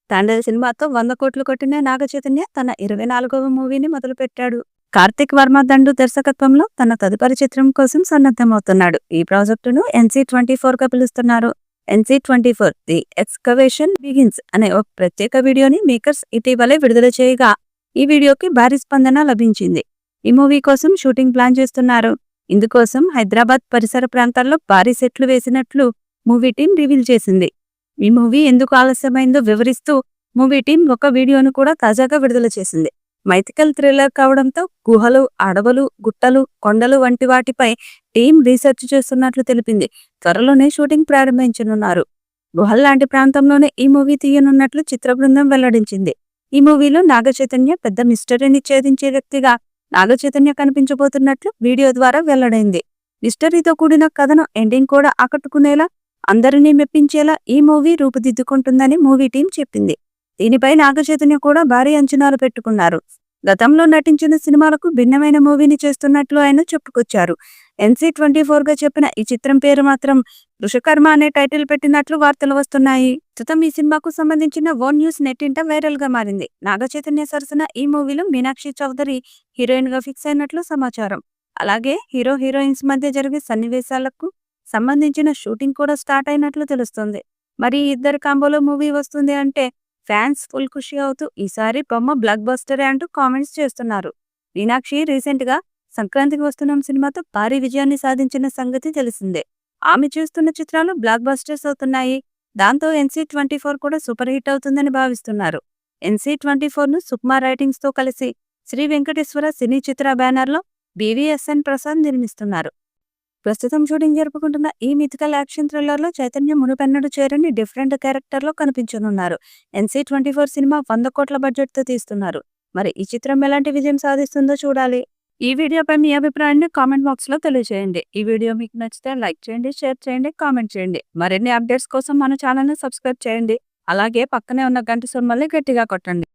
తాండేల్ సినిమాతో 100 కోట్లు కొట్టిన నాగ చైతన్య తన 24వ మూవీని మొదలుపెట్టాడు. కార్తిక్ వర్మ దండు దర్శకత్వంలో తన తదుపరి చిత్రం కోసం సన్నద్ధమవుతున్నాడు. ఈ ప్రాజెక్టును NC24 గా పిలుస్తున్నారు. NC24 ది ఎక్స్కవేషన్ బిగిన్స్ అనే ఒక ప్రత్యేక వీడియోని మేకర్స్ ఇటీవలే విడుదల చేయగా ఈ వీడియోకి భారీ స్పందన లభించింది. ఈ మూవీ కోసం షూటింగ్ ప్లాన్ చేస్తున్నారు. ఇందుకోసం హైదరాబాద్ పరిసర ప్రాంతాల్లో భారీ సెట్లు వేసినట్లు మూవీ టీం రివీల్ చేసింది. ఈ మూవీ ఎందుకు ఆలస్యమైందో వివరిస్తూ మూవీ టీం ఒక వీడియోను కూడా తాజాగా విడుదల చేసింది. మైథికల్ థ్రిల్లర్ కావడంతో గుహలు, అడవులు, గుట్టలు, కొండలు వంటి వాటిపై టీం రీసెర్చ్ చేస్తున్నట్లు తెలిపింది. త్వరలోనే షూటింగ్ ప్రారంభించనున్నారు. గుహల్లాంటి ప్రాంతంలోనే ఈ మూవీ తీయనున్నట్లు చిత్ర బృందం వెల్లడించింది. ఈ మూవీలో నాగ చైతన్య పెద్ద మిస్టరీని ఛేదించే వ్యక్తిగా నాగ చైతన్య కనిపించబోతున్నట్లు వీడియో ద్వారా వెల్లడైంది. మిస్టరీతో కూడిన కథను ఎండింగ్ కూడా ఆకట్టుకునేలా, అందరినీ మెప్పించేలా ఈ మూవీ రూపుదిద్దుకుంటుందని మూవీ టీం చెప్పింది. దీనిపై నాగ చైతన్య కూడా భారీ అంచనాలు పెట్టుకున్నారు. గతంలో నటించిన సినిమాలకు భిన్నమైన మూవీని చేస్తున్నట్లు ఆయన చెప్పుకొచ్చారు. NC24 గా చెప్పిన ఈ చిత్రం పేరు మాత్రం వృషకర్మ అనే టైటిల్ పెట్టినట్లు వార్తలు వస్తున్నాయి. ప్రస్తుతం ఈ సినిమాకు సంబంధించిన ఓ న్యూస్ నెట్టింట వైరల్ గా మారింది. నాగ చైతన్య సరసన ఈ మూవీలో మీనాక్షి చౌదరి హీరోయిన్ గా ఫిక్స్ అయినట్లు సమాచారం. అలాగే హీరో హీరోయిన్స్ మధ్య జరిగే సన్నివేశాలకు సంబంధించిన షూటింగ్ కూడా స్టార్ట్ అయినట్లు తెలుస్తుంది. మరి ఈ ఇద్దరు కాంబోలో మూవీ వస్తుంది అంటే ఫ్యాన్స్ ఫుల్ ఖుషి అవుతూ ఈసారి బొమ్మ బ్లాక్ బస్టరే అంటూ కామెంట్స్ చేస్తున్నారు. మీనాక్షి రీసెంట్ గా సంక్రాంతికి వస్తున్నాం సినిమాతో భారీ విజయాన్ని సాధించిన సంగతి తెలిసిందే. ఆమె చేస్తున్న చిత్రాలు బ్లాక్ బస్టర్స్ అవుతున్నాయి. దాంతో NC24 కూడా సూపర్ హిట్ అవుతుందని భావిస్తున్నారు. NC24 ను సుకుమార్ రైటింగ్స్ తో కలిసి శ్రీ వెంకటేశ్వర సినీ చిత్ర బ్యానర్ లో BVSN ప్రసాద్ నిర్మిస్తున్నారు. ప్రస్తుతం షూటింగ్ జరుపుకుంటున్న ఈ మిథికల్ యాక్షన్ థ్రిల్లర్ లో చైతన్య మునుపెన్నడు చేరని డిఫరెంట్ క్యారెక్టర్ లో కనిపించనున్నారు. NC24 సినిమా 100 కోట్ల బడ్జెట్ తో తీస్తున్నారు. మరి ఈ చిత్రం ఎలాంటి విజయం సాధిస్తుందో చూడాలి. ఈ వీడియోపై మీ అభిప్రాయాన్ని కామెంట్ బాక్స్ లో తెలియజేయండి. ఈ వీడియో మీకు నచ్చితే లైక్ చేయండి, షేర్ చేయండి, కామెంట్ చేయండి. మరిన్ని అప్డేట్స్ కోసం మన ఛానల్ ని సబ్స్క్రైబ్ చేయండి. అలాగే పక్కనే ఉన్న గంట సింబల్ని గట్టిగా కొట్టండి.